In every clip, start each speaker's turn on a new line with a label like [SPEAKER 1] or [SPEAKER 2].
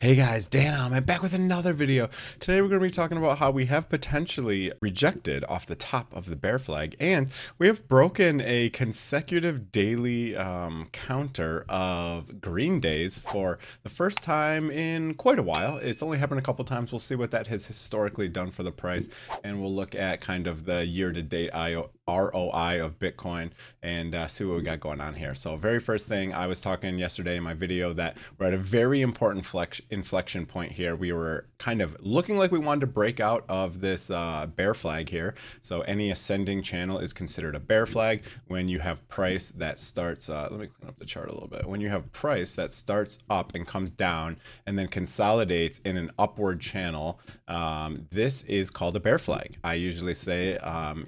[SPEAKER 1] Hey guys, Dan, I'm back with another video. Today we're going to be talking about how we have potentially rejected off the top of the bear flag, and we have broken a consecutive daily counter of green days for the first time in quite a while. It's only happened a couple times. We'll see what that has historically done for the price, and we'll look at kind of the year-to-date ROI of Bitcoin and see what we got going on here. So very first thing, I was talking yesterday in my video that we're at a very important inflection point here. We were kind of looking like we wanted to break out of this bear flag here. So any ascending channel is considered a bear flag when you have price that starts, let me clean up the chart a little bit. When you have price that starts up and comes down and then consolidates in an upward channel, this is called a bear flag. I usually say,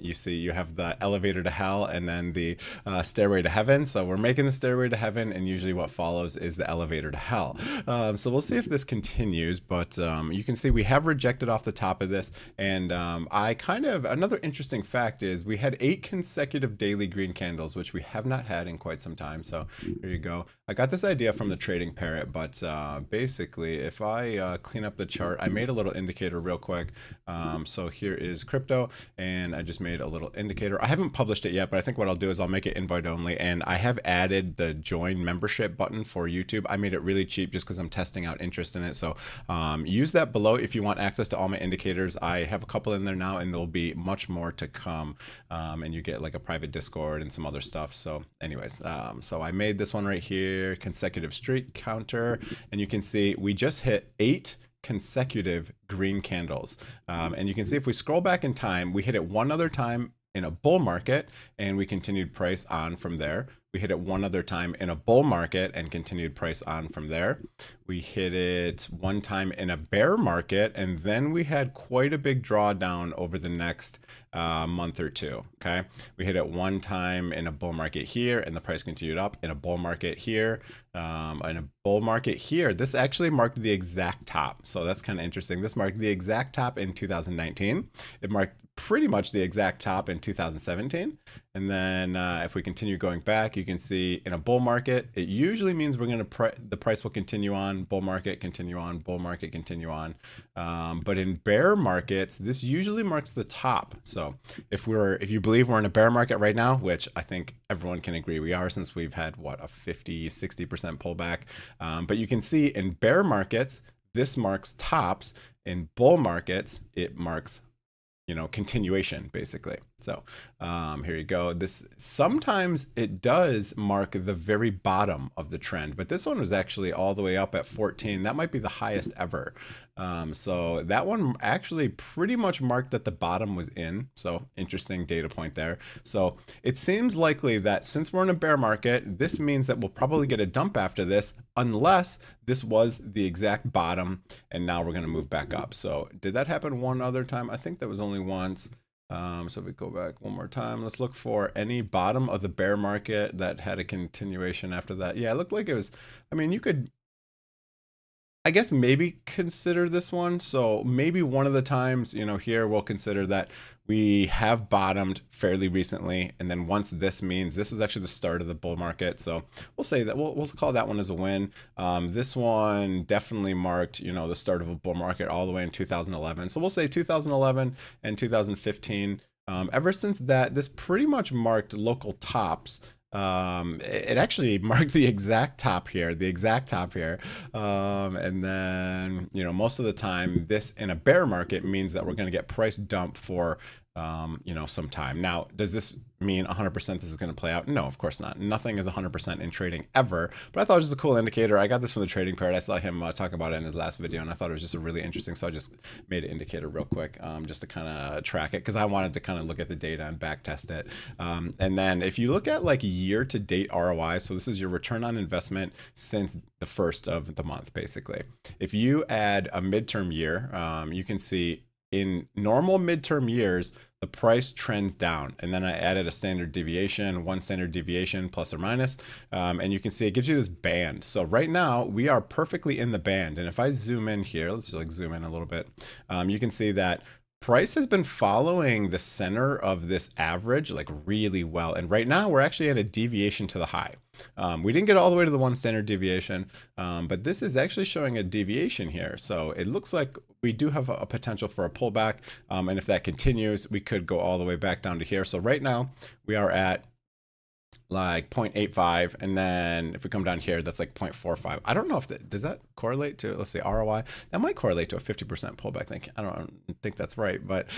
[SPEAKER 1] you have the elevator to hell and then the stairway to heaven. So we're making the stairway to heaven, and usually what follows is the elevator to hell. So we'll see if this continues, but you can see we have rejected off the top of this. And another interesting fact is we had 8 consecutive daily green candles, which we have not had in quite some time. So here you go. I got this idea from the Trading Parrot, but basically if I clean up the chart, I made a little indicator real quick. So here is crypto, and I just made a little indicator. I haven't published it yet, but I think what I'll do is I'll make it invite only, and I have added the join membership button for YouTube. I made it really cheap just because I'm testing out interest in it. So use that below if you want access to all my indicators. I have a couple in there now, and there'll be much more to come, and you get like a private Discord and some other stuff. So anyways, so I made this one right here, consecutive streak counter, and you can see we just hit 8 consecutive green candles. And you can see if we scroll back in time, we hit it one other time in a bull market, and we continued price on from there. We hit it one other time in a bull market and continued price on from there. We hit it one time in a bear market, and then we had quite a big drawdown over the next month or two. Okay, we hit it one time in a bull market here, and the price continued up. In a bull market here, in a bull market here, this actually marked the exact top. So that's kind of interesting. This marked the exact top in 2019. It marked pretty much the exact top in 2017. And then if we continue going back, you can see in a bull market, it usually means we're going to the price will continue on, bull market continue on, bull market continue on. But in bear markets, this usually marks the top. So if you believe we're in a bear market right now, which I think everyone can agree we are, since we've had what, a 50-60% pullback. But you can see in bear markets, this marks tops. In bull markets, it marks continuation, basically. So here you go. This sometimes it does mark the very bottom of the trend, but this one was actually all the way up at 14. That might be the highest ever. So that one actually pretty much marked that the bottom was in. So interesting data point there. So it seems likely that since we're in a bear market, this means that we'll probably get a dump after this, unless this was the exact bottom and now we're going to move back up. So did that happen one other time? I think that was only once. So if we go back one more time, let's look for any bottom of the bear market that had a continuation after that. Yeah, it looked like it was, I mean, you could, I guess, maybe consider this one. So maybe one of the times, here we'll consider that we have bottomed fairly recently. And then once this means this is actually the start of the bull market. So we'll say that we'll call that one as a win. This one definitely marked, the start of a bull market all the way in 2011. So we'll say 2011 and 2015. Ever since that, this pretty much marked local tops. It actually marked the exact top here, and then, most of the time this in a bear market means that we're going to get price dump for, some time. Now, does this mean 100% this is going to play out? No, of course not. Nothing is 100% in trading ever, but I thought it was just a cool indicator. I got this from the Trading Parrot. I saw him talk about it in his last video, and I thought it was just a really interesting. So I just made an indicator real quick, just to kind of track it, because I wanted to kind of look at the data and back test it. And then if you look at like year-to-date ROI, so this is your return on investment since the first of the month, basically. If you add a midterm year, you can see in normal midterm years, the price trends down. And then I added a standard deviation, one standard deviation plus or minus. And you can see it gives you this band. So right now we are perfectly in the band. And if I zoom in here, let's like zoom in a little bit. You can see that price has been following the center of this average like really well. And right now we're actually at a deviation to the high. We didn't get all the way to the 1 standard deviation, but this is actually showing a deviation here. So it looks like we do have a potential for a pullback. And if that continues, we could go all the way back down to here. So right now we are at like 0.85, and then if we come down here, that's like 0.45. I don't know if that does that correlate to, let's say, ROI. That might correlate to a 50% pullback. I don't think that's right, but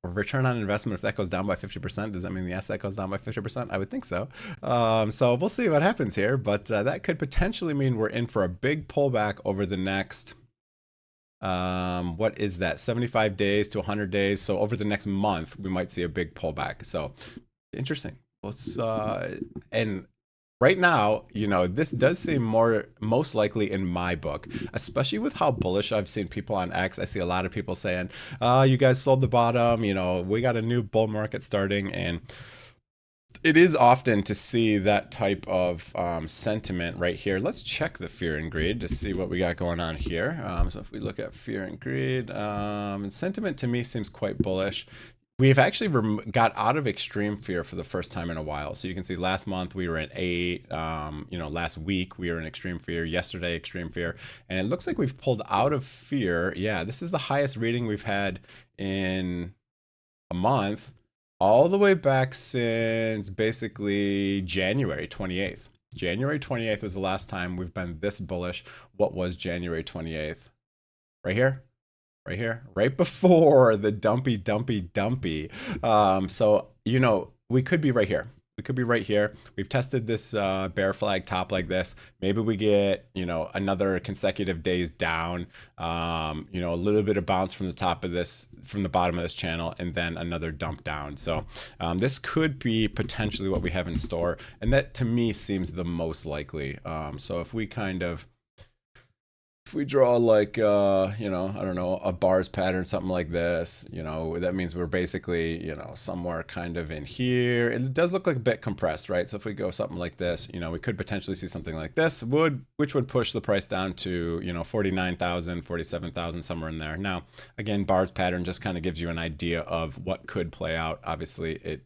[SPEAKER 1] return on investment, if that goes down by 50%, does that mean the asset goes down by 50%? I would think so. So we'll see what happens here, but that could potentially mean we're in for a big pullback over the next what is that, 75 days to 100 days. So over the next month, we might see a big pullback. So interesting. Let's and right now, you know, this does seem most likely in my book, especially with how bullish I've seen people on X. I see a lot of people saying, you guys sold the bottom, you know, we got a new bull market starting. And it is often to see that type of sentiment right here. Let's check the fear and greed to see what we got going on here. So if we look at fear and greed, sentiment to me seems quite bullish. We've actually got out of extreme fear for the first time in a while. So you can see last month we were at 8, you know, last week we were in extreme fear, yesterday extreme fear, and it looks like we've pulled out of fear. Yeah, this is the highest reading we've had in a month, all the way back since basically January 28th. January 28th was the last time we've been this bullish. What was January 28th? Right here. Right here, right before the dumpy. So, you know, we could be right here. We could be right here. We've tested this bear flag top like this. Maybe we get, you know, another consecutive days down, you know, a little bit of bounce from the top of this, from the bottom of this channel, and then another dump down. So this could be potentially what we have in store. And that to me seems the most likely. So if we kind of, if we draw like, you know, I don't know, a bars pattern, something like this, you know, that means we're basically, you know, somewhere kind of in here. It does look like a bit compressed, right? So if we go something like this, you know, we could potentially see something like this, which would push the price down to, you know, 49,000, 47,000, somewhere in there. Now, again, bars pattern just kind of gives you an idea of what could play out. Obviously, it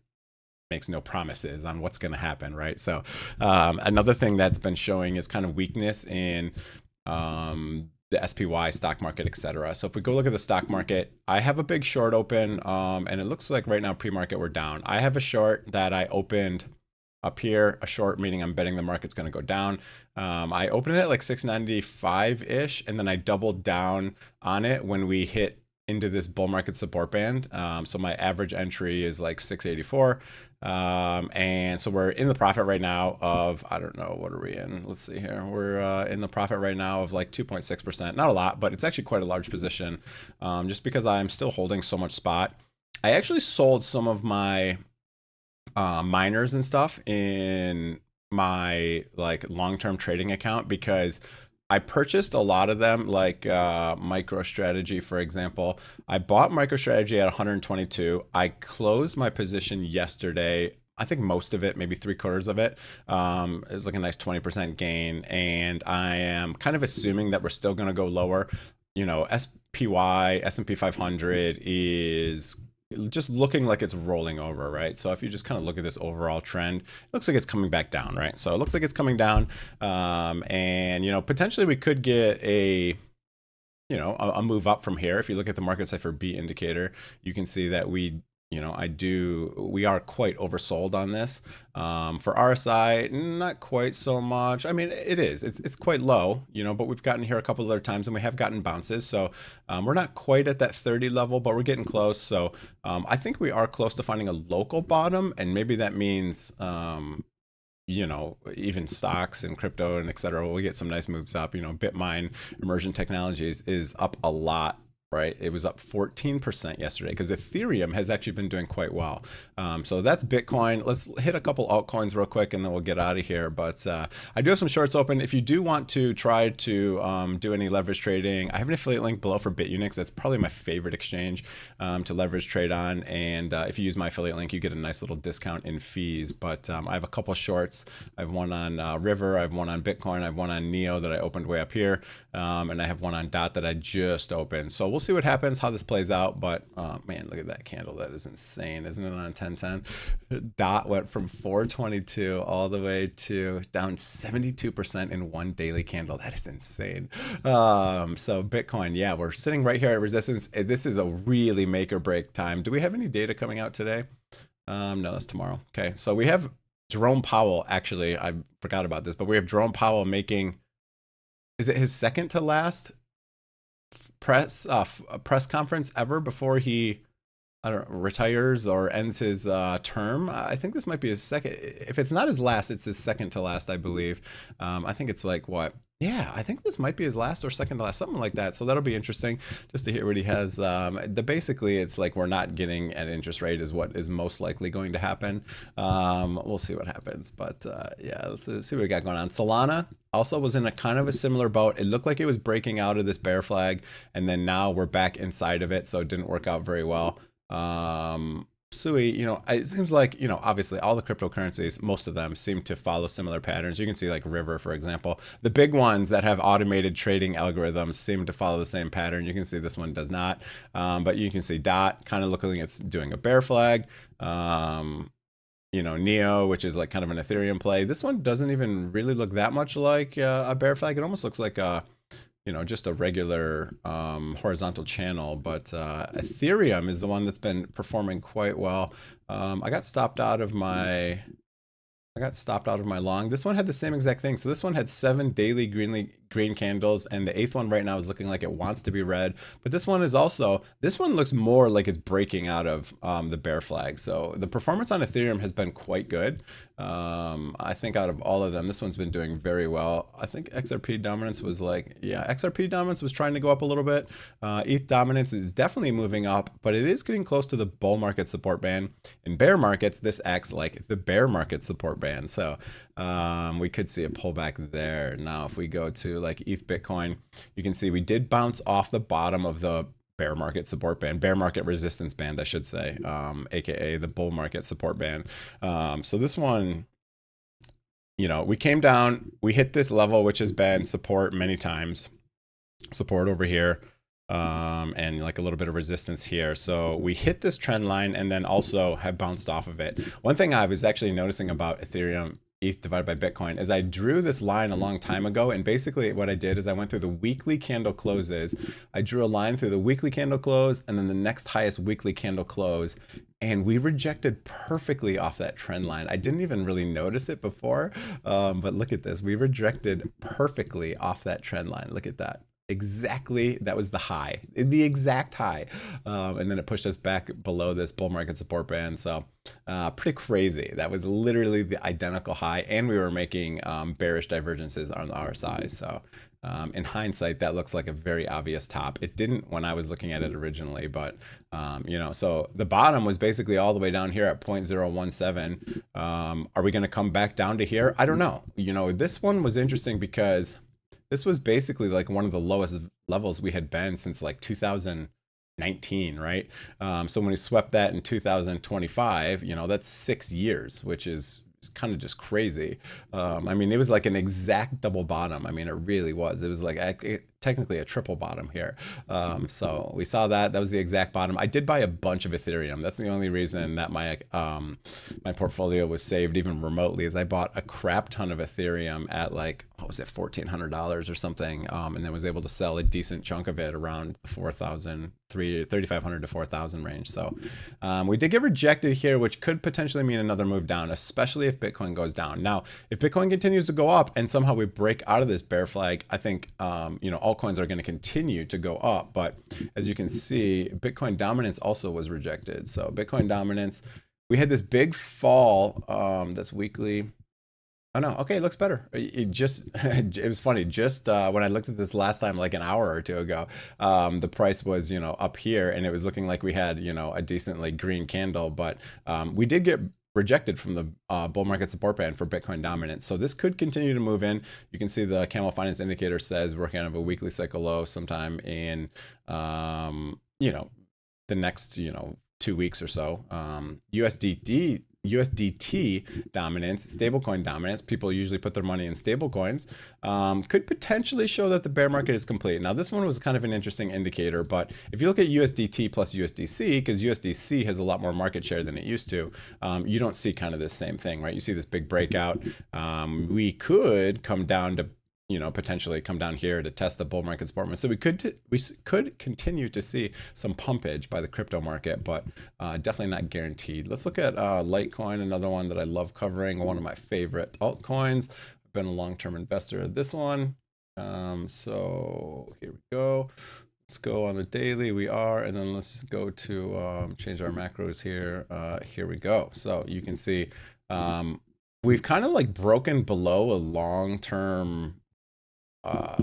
[SPEAKER 1] makes no promises on what's going to happen, right? So another thing that's been showing is kind of weakness in the SPY stock market, etc. So if we go look at the stock market, I have a big short open, and it looks like right now pre-market we're down. I have a short that I opened up here, a short meaning I'm betting the market's going to go down. I opened it at like 695-ish, and then I doubled down on it when we hit into this bull market support band. So my average entry is like 684. And so we're in the profit right now of, I don't know, what are we in? Let's see here. We're in the profit right now of like 2.6%. Not a lot, but it's actually quite a large position, just because I'm still holding so much spot. I actually sold some of my miners and stuff in my like long-term trading account because I purchased a lot of them, like MicroStrategy, for example. I bought MicroStrategy at 122. I closed my position yesterday. I think most of it, maybe 3/4 of it. It was like a nice 20% gain. And I am kind of assuming that we're still going to go lower. You know, S&P 500 is just looking like it's rolling over, right? So if you just kind of look at this overall trend, it looks like it's coming back down, right? So it looks like it's coming down, and you know, potentially we could get a, you know, a move up from here. If you look at the market cipher B indicator, you can see that we, you know, we are quite oversold on this. For RSI, not quite so much. I mean, it's quite low, you know, but we've gotten here a couple of other times and we have gotten bounces. So we're not quite at that 30 level, but we're getting close. So I think we are close to finding a local bottom, and maybe that means, you know, even stocks and crypto and et cetera, we'll get some nice moves up. You know, Bitmine, Emergent Technologies is up a lot. Right, it was up 14% yesterday because Ethereum has actually been doing quite well. So that's Bitcoin. Let's hit a couple altcoins real quick and then we'll get out of here. But I do have some shorts open. If you do want to try to do any leverage trading, I have an affiliate link below for Bitunix. That's probably my favorite exchange to leverage trade on. And if you use my affiliate link, you get a nice little discount in fees. But I have a couple shorts. I have one on River. I have one on Bitcoin. I have one on Neo that I opened way up here. And I have one on DOT that I just opened. So we'll see what happens, how this plays out. But man, look at that candle. That is insane, isn't it? On 1010, dot went from 422 all the way to down 72% in one daily candle. That is insane. So Bitcoin, yeah, we're sitting right here at resistance. This is a really make or break time. Do we have any data coming out today? No, that's tomorrow. Okay, so we have Jerome Powell. Actually, I forgot about this, but we have Jerome Powell making, is it his second to last press conference ever before he, I don't know, retires or ends his term? I think this might be his second. If it's not his last, it's his second to last, I believe. I think it's like what? Yeah, I think this might be his last or second to last, something like that. So that'll be interesting just to hear what he has. Basically, it's like we're not getting an interest rate is what is most likely going to happen. We'll see what happens. But yeah, let's see what we got going on. Solana also was in a kind of a similar boat. It looked like it was breaking out of this bear flag, and then now we're back inside of it. So it didn't work out very well. Sui, you know, it seems like, you know, obviously all the cryptocurrencies, most of them seem to follow similar patterns. You can see like River, for example, the big ones that have automated trading algorithms seem to follow the same pattern. You can see this one does not, but you can see Dot kind of looking, it's doing a bear flag. You know, Neo, which is like kind of an Ethereum play. This one doesn't even really look that much like a bear flag. It almost looks like a, you know, just a regular horizontal channel, but Ethereum is the one that's been performing quite well. I got stopped out of my long. This one had the same exact thing. So this one had 7 daily green candles, and the 8th one right now is looking like it wants to be red. But this one is also, this one looks more like it's breaking out of the bear flag. So the performance on Ethereum has been quite good. I think out of all of them, this one's been doing very well. I think XRP dominance was like, yeah, XRP dominance was trying to go up a little bit. ETH dominance is definitely moving up, but it is getting close to the bull market support band. In bear markets, this acts like the bear market support band. So we could see a pullback there. Now, if we go to like ETH Bitcoin, you can see we did bounce off the bottom of the bear market support band, bear market resistance band, I should say, aka the bull market support band. So this one, you know, we came down, we hit this level, which has been support many times, support over here, and like a little bit of resistance here. So we hit this trend line and then also have bounced off of it. One thing I was actually noticing about Ethereum, ETH divided by Bitcoin, is I drew this line a long time ago, and basically what I did is I went through the weekly candle closes. I drew a line through the weekly candle close and then the next highest weekly candle close, and we rejected perfectly off that trend line. I didn't even really notice it before, but look at this. We rejected perfectly off that trend line. Look at that. Exactly, that was the high, the exact high, and then it pushed us back below this bull market support band. So pretty crazy. That was literally the identical high, and we were making bearish divergences on the RSI. So in hindsight, that looks like a very obvious top. It didn't when I was looking at it originally, but you know, so the bottom was basically all the way down here at 0.017. Are we going to come back down to here? I don't know. You know, this one was interesting because this was basically like one of the lowest levels we had been since like 2019, right? So when we swept that in 2025, you know, that's 6 years, which is kind of just crazy. I mean, it was like an exact double bottom. I mean, it really was. It was like technically a triple bottom here. So we saw that. That was the exact bottom. I did buy a bunch of Ethereum. That's the only reason that my my portfolio was saved even remotely, is I bought a crap ton of Ethereum at like, what was it, $1,400 or something, and then was able to sell a decent chunk of it around the 3,500 to 4,000 range. So we did get rejected here, which could potentially mean another move down, especially if Bitcoin goes down. Now, if Bitcoin continues to go up and somehow we break out of this bear flag, I think you know, altcoins are going to continue to go up. But as you can see, Bitcoin dominance also was rejected. So Bitcoin dominance, we had this big fall that's weekly. Oh no, okay, it looks better. It just, it was funny, just when I looked at this last time, like an hour or two ago, the price was, you know, up here, and it was looking like we had, you know, a decently green candle, but we did get rejected from the bull market support band for Bitcoin dominance. So this could continue to move in. You can see the Camel Finance Indicator says we're kind of a weekly cycle low sometime in, you know, the next, you know, 2 weeks or so. USDT USDT dominance, stablecoin dominance, people usually put their money in stablecoins, could potentially show that the bear market is complete. Now, this one was kind of an interesting indicator, but if you look at USDT plus USDC, because USDC has a lot more market share than it used to, you don't see kind of this same thing, right? You see this big breakout. We could come down to, potentially come down here to test the bull market support. So we could continue to see some pumpage by the crypto market, but definitely not guaranteed. Let's look at Litecoin, another one that I love covering, one of my favorite altcoins. I've been a long-term investor in this one. So here we go. Let's go on the daily. We are, and then let's go to change our macros here. Here we go. So you can see we've kind of like broken below a long-term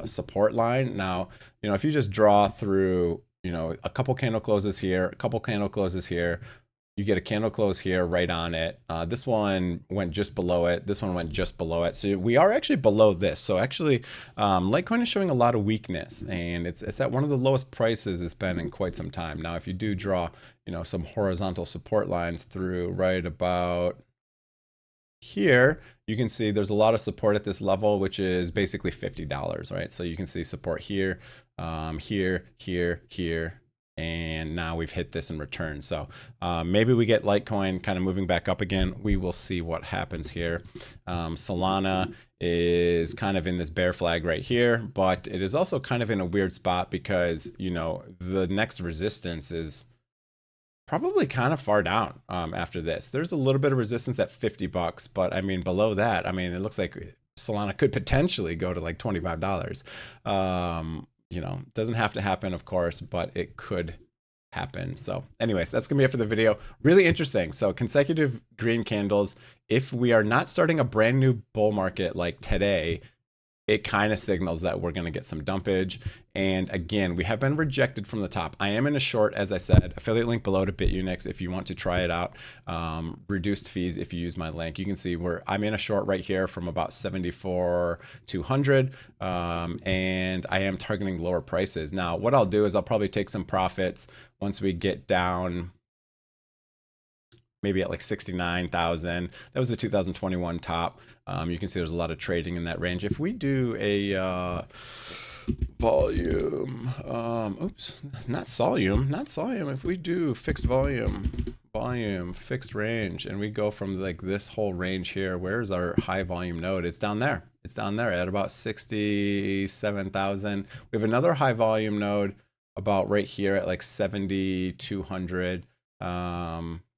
[SPEAKER 1] support line. Now, if you just draw through, a couple candle closes here, a couple candle closes here, you get a candle close here right on it. This one went just below it. This one went just below it. So we are actually below this. So actually, Litecoin is showing a lot of weakness, and it's at one of the lowest prices it's been in quite some time. Now, if you do draw, some horizontal support lines through right about here, you can see there's a lot of support at this level, which is basically $50, right? So you can see support here, here, and now we've hit this in return. So maybe we get Litecoin kind of moving back up again. We will see what happens here. Solana is kind of in this bear flag right here, but it is also kind of in a weird spot because, the next resistance is probably kind of far down after this. There's a little bit of resistance at $50, but I mean, below that, I mean, it looks like Solana could potentially go to like $25. Doesn't have to happen, of course, but it could happen. So anyways, that's gonna be it for the video. Really interesting. So consecutive green candles. If we are not starting a brand new bull market like today, it kind of signals that we're going to get some dumpage. And again, we have been rejected from the top. I am in a short, as I said, affiliate link below to Bitunix if you want to try it out. Reduced fees if you use my link. You can see I'm in a short right here from about 74,200, and I am targeting lower prices. Now, what I'll do is I'll probably take some profits once we get down maybe at like 69,000. That was the 2021 top. You can see there's a lot of trading in that range. If we do a volume, oops, not volume. If we do fixed volume, fixed range, and we go from like this whole range here, where's our high volume node? It's down there. It's down there at about 67,000. We have another high volume node about right here at like 7,200.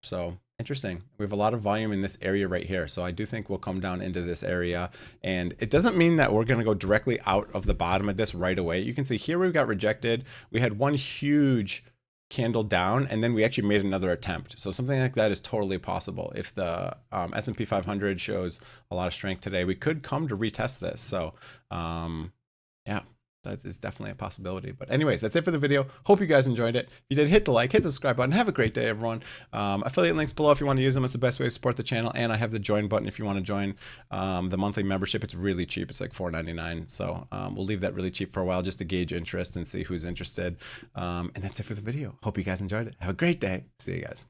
[SPEAKER 1] So interesting. We have a lot of volume in this area right here. So I do think we'll come down into this area, and it doesn't mean that we're going to go directly out of the bottom of this right away. You can see here we got rejected. We had one huge candle down, and then we actually made another attempt. So something like that is totally possible. If the S&P 500 shows a lot of strength today, we could come to retest this. So yeah. That is definitely a possibility. But anyways, that's it for the video. Hope you guys enjoyed it. If you did, hit the like, hit the subscribe button. Have a great day, everyone. Affiliate links below if you want to use them. It's the best way to support the channel. And I have the join button if you want to join the monthly membership. It's really cheap. It's like $4.99. So we'll leave that really cheap for a while just to gauge interest and see who's interested. And that's it for the video. Hope you guys enjoyed it. Have a great day. See you guys.